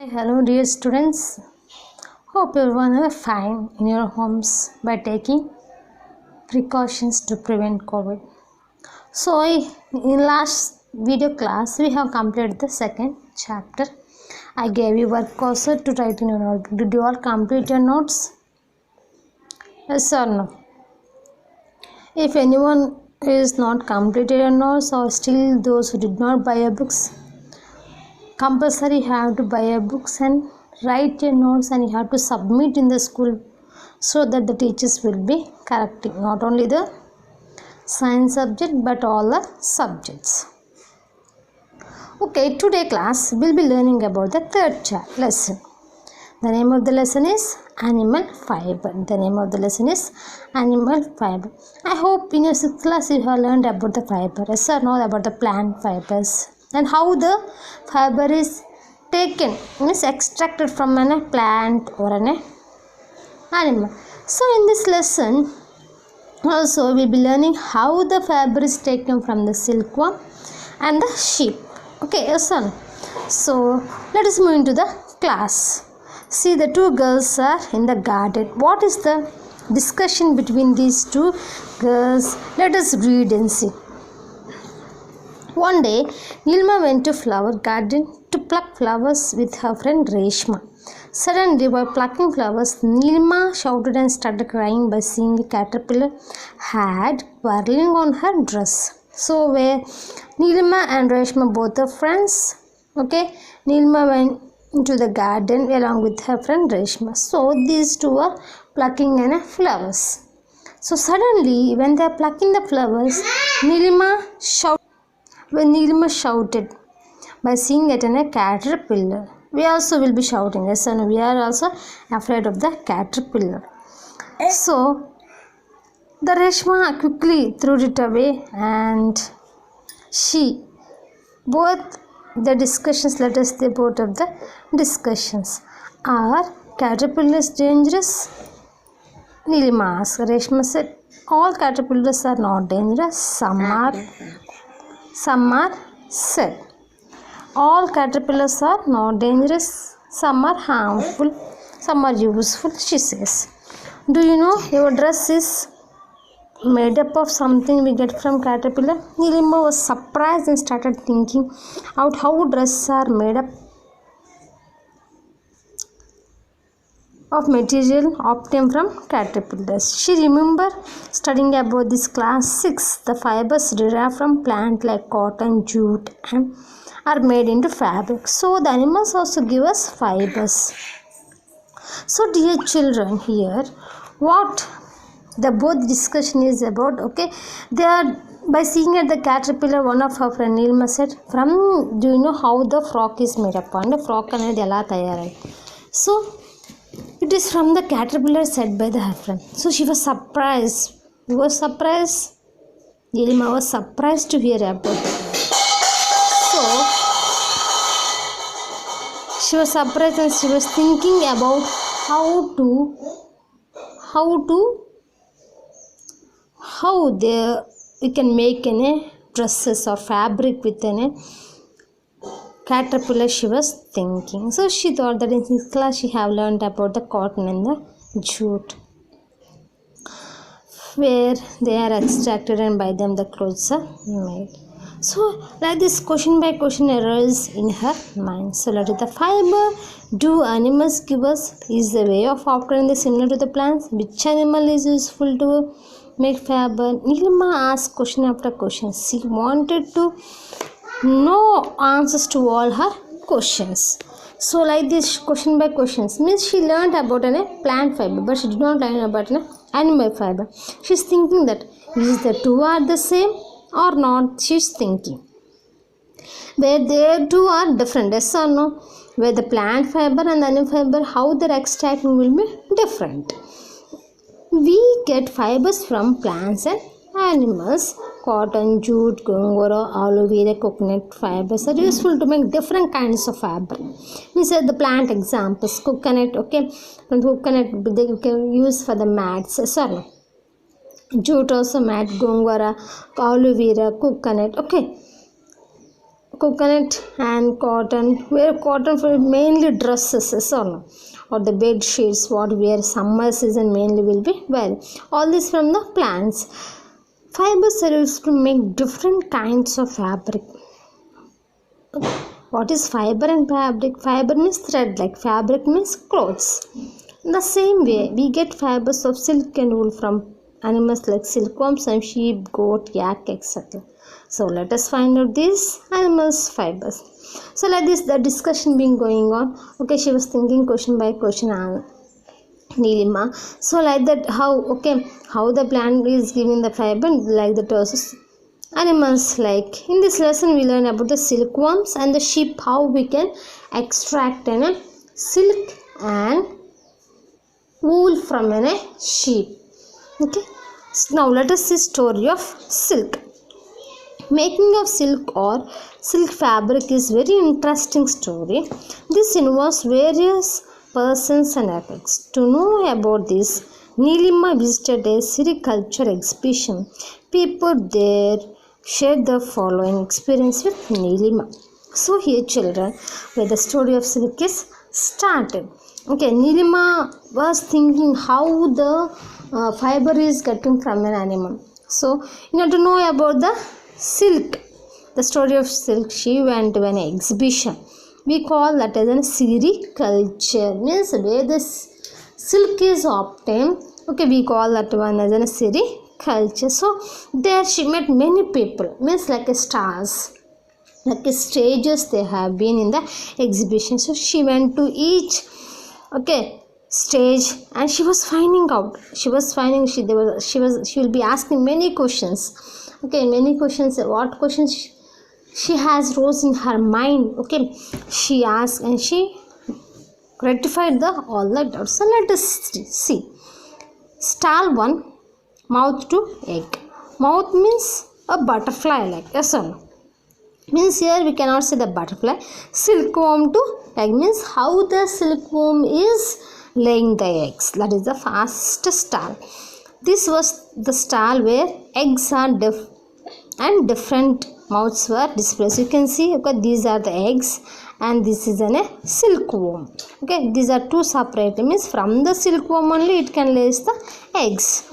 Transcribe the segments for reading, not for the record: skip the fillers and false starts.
Hello dear students, hope everyone are fine in your homes by taking precautions to prevent COVID. So in last video class we have completed the second chapter. I gave you work also to write in your notebook. Did you all complete your notes? Yes or no? If anyone is not completed your notes or still those who did not buy your books, compulsory you have to buy your books and write your notes and you have to submit in the school so that the teachers will be correcting not only the science subject but all the subjects. Okay, today class we'll be learning about the third lesson. The name of the lesson is animal fiber. The name of the lesson is animal fiber. I hope in your 6th class you have learned about the fiber. Yes or no, about the plant fibers and how the fiber is taken, means extracted from a plant or an animal. So in this lesson also we will be learning how the fiber is taken from the silkworm and the sheep. Okay, yes or no? So let us move into the class. See, the two girls are in the garden. What is the discussion between these two girls? Let us read and see. One day, Nilma went to flower garden to pluck flowers with her friend Reshma. Suddenly, while plucking flowers, Nilma shouted and started crying by seeing a caterpillar had whirling on her dress. So, where Nilma and Reshma both are friends. Okay, Nilma went into the garden along with her friend Reshma. So, these two are plucking flowers. So, suddenly, when they are plucking the flowers, Nilma shouted by seeing it in a caterpillar. We also will be shouting, yes, and we are also afraid of the caterpillar. So the Reshma quickly threw it away and both the discussions, let us say both of the discussions. Are caterpillars dangerous? Nilima asked. Reshma said, all caterpillars are not dangerous. Some are said. All caterpillars are not dangerous. Some are harmful. Some are useful, she says. Do you know your dress is made up of something we get from caterpillar? Nilima was surprised and started thinking out how dresses are made up of material obtained from caterpillars. She remembered studying about this class 6. The fibers derived from plants like cotton, jute and are made into fabric. So the animals also give us fibers. So dear children, here what the both discussion is about, okay, they are by seeing at the caterpillar, one of her friend Nilma said, from, do you know how the frock is made up? And the frock anedi ela tayarai. So it is from the caterpillar, said by her friend. So she was surprised. Nilma was surprised to hear about it. So she was surprised and she was thinking about how we can make any dresses or fabric with any caterpillar, she was thinking. So she thought that in this class she have learned about the cotton and the jute, where they are extracted and by them the clothes are made. So like this question by question arose in her mind. So let the fiber do animals give us? Is the way of obtaining the similar to the plants? Which animal is useful to make fiber? Nilma asked question after question. She wanted to know answers to all her questions. So like this question by questions means she learned about a plant fiber but she did not learn about an animal fiber. She's thinking that is the two are the same or not. She's thinking where they two are different, yes or no, where the plant fiber and the animal fiber, how their extracting will be different. We get fibers from plants and animals. Cotton, jute, gongora, aloe vera, coconut fibers are useful to make different kinds of fabric. We said the plant examples, coconut, okay, and coconut they can use for the mats, sorry, jute also mat, gongora, aloe vera, coconut, okay. coconut and cotton. Wear cotton for mainly dresses, yes or no? Or the bed sheets what we are summer season mainly will be wearing. All this from the plants. Fibers are used to make different kinds of fabric. What is fiber and fabric? Fiber means thread, like fabric means clothes. In the same way, we get fibers of silk and wool from animals like silkworms and sheep, goat, yak, etc. So let us find out these animals' fibers. So like this, the discussion being going on. Okay, she was thinking question by question. Nilima. So like that, how the plant is giving the fiber, like the also animals. Like in this lesson, we learn about the silkworms and the sheep. How we can extract silk and wool from a sheep. Okay. So now let us see story of silk. Making of silk or silk fabric is very interesting story. This involves various persons and effects. To know about this, Nilima visited a sericulture exhibition. People there shared the following experience with Nilima. So here children, where the story of silk is started. Okay, Nilima was thinking how the fiber is getting from an animal. So in order to know about the silk, the story of silk, she went to an exhibition. We call that as a sericulture, means where the silk is obtained. Okay, we call that one as a sericulture. So there she met many people, means like a stars, like a stages they have been in the exhibition. So she went to each stage and she was finding out. She will be asking many questions. Okay, many questions. What questions she has rose in her mind. Okay, she asked and she rectified all the doubts. So let us see. Stall 1, mouth to egg. Mouth means a butterfly, like yes or no? Means here we cannot say the butterfly. Silkworm to egg means how the silkworm is laying the eggs. That is the first stall. This was the stall where eggs are different mouths were displayed. So you can see, okay, these are the eggs and this is a silkworm. Okay, these are two separate, means from the silkworm only it can lay the eggs.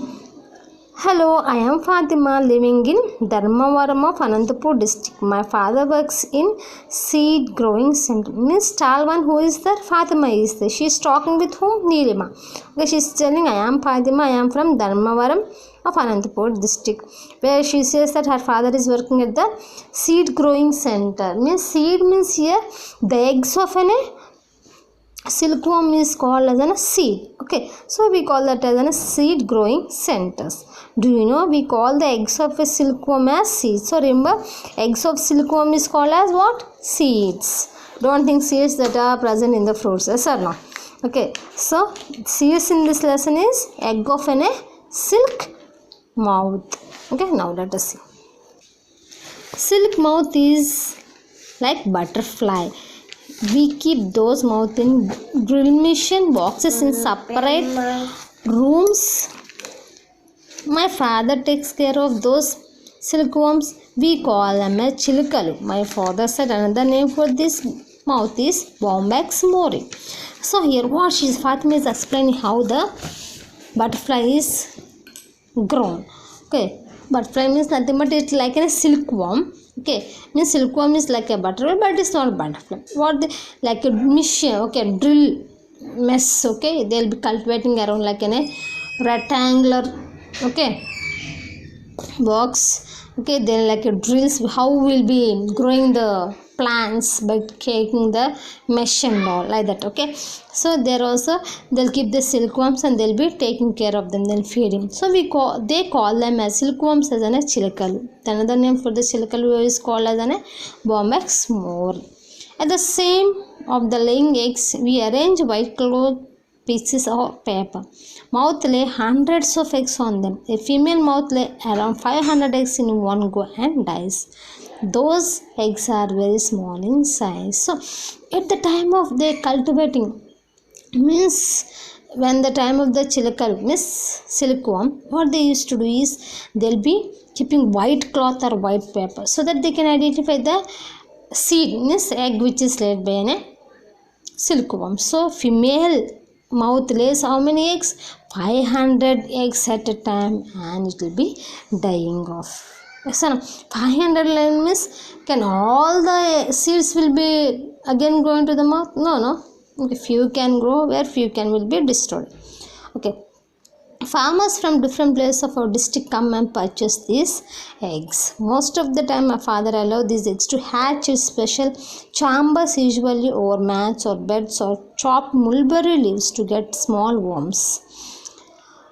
Hello, I am Fatima, living in Dharmavaram of Anantapur district. My father works in seed growing center. Means stall 1, who is there? Fatima is there. She is talking with whom? Nilima. Okay, she is telling, I am Fatima, I am from Dharmavaram of Anantapur district, where she says that her father is working at the seed growing center. Means seed means here the eggs of silkworm is called as a seed. Okay, so we call that as a seed growing centers. Do you know we call the eggs of a silkworm as seeds? So remember, eggs of silkworm is called as what? Seeds. Don't think seeds that are present in the fruits, yes or no? Okay, so seeds in this lesson is egg of a silk mouth. Okay, now let us see. Silk mouth is like butterfly. We keep those mouth in drill machine boxes in separate rooms. My father takes care of those silkworms. We call them a chilkalu. My father said another name for this mouth is Bombyx mori. So here what Fatima is explaining how the butterfly is grown. Okay, butterfly means nothing but it's like a silkworm. Okay, means silkworm is like a butterfly, but it's not a butterfly. Like a machine, okay, drill mess. Okay, they'll be cultivating around like a rectangular, okay, box. Okay, then like a drills. How will be growing the plants by taking the mesh and all like that. Okay, so there also they'll keep the silkworms and they'll be taking care of them, they'll feed him. So they call them as silkworms as a chilkalu. Another name for the chilkalu is called as a Bombyx mori. At the same of the laying eggs, we arrange white cloth pieces of paper. Mouth lay hundreds of eggs on them. A female mouth lay around 500 eggs in one go and dies. Those eggs are very small in size. So at the time of the cultivating, means when the time of the chilkalu, means silkworm, what they used to do is they'll be keeping white cloth or white paper so that they can identify the seed means egg which is laid by a silkworm. So female mouth lays how many eggs? 500 eggs at a time, and it will be dying off. So 500 means can all the seeds will be again going to the mouth? No. Okay, few can grow where few can will be destroyed. Okay, farmers from different places of our district come and purchase these eggs. Most of the time my father allow these eggs to hatch in special chambers, usually over mats or beds, or chopped mulberry leaves to get small worms.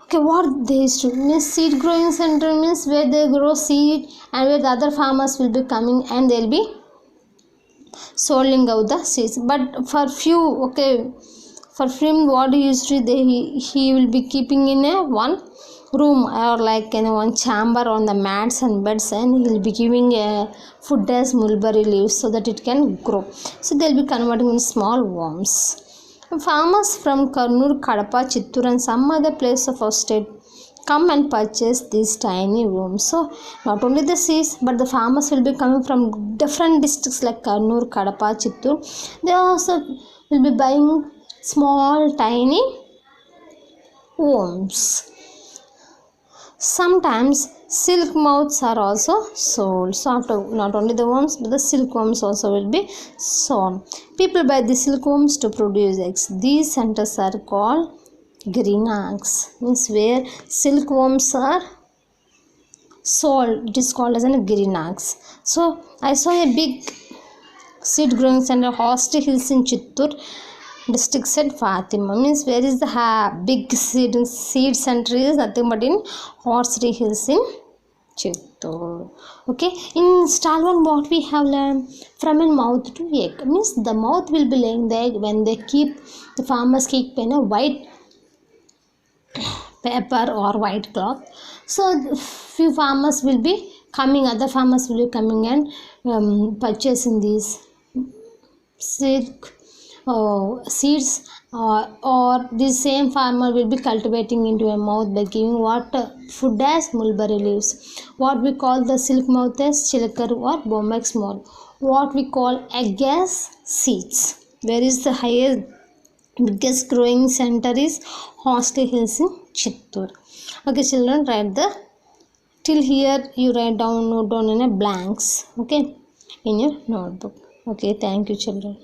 Okay, what they used to means seed growing center means where they grow seed, and where the other farmers will be coming and they'll be soiling out the seeds. But for few, okay, for him what he will be keeping in a one room or like in one chamber on the mats and beds, and he will be giving a food as mulberry leaves so that it can grow. So they'll be converting in small worms. Farmers from Kurnool, Kadapa, Chittoor and some other place of our state come and purchase these tiny worms. So not only the seeds, but the farmers will be coming from different districts like Kurnool, Kadapa, Chittoor. They also will be buying small tiny worms. Sometimes silk mouths are also sold. So after not only the worms, but the silkworms also will be sold. People buy the silkworms to produce eggs. These centers are called greenacres, means where silkworms are sold. It is called as a greenacres. So I saw a big seed growing center, Horsley Hills in Chittoor district, said Fatima. Means where is the big seed center is nothing but in Horsley Hills in Chittoor. Okay, in stall 1 what we have learned, from a mouth to egg means the mouth will be laying the egg when they keep, the farmers keep in a white paper or white cloth. So few farmers will be coming, other farmers will be coming and purchasing these seeds, or the same farmer will be cultivating into a mouth by giving what food as mulberry leaves. What we call the silk mouth as chilakar or Bombex mole. What we call egg as seeds. Where is the highest biggest growing center is Horsley Hills in Chittoor. Okay children, write the till here you write down, note down in a blanks, okay, in your notebook. Okay, thank you children.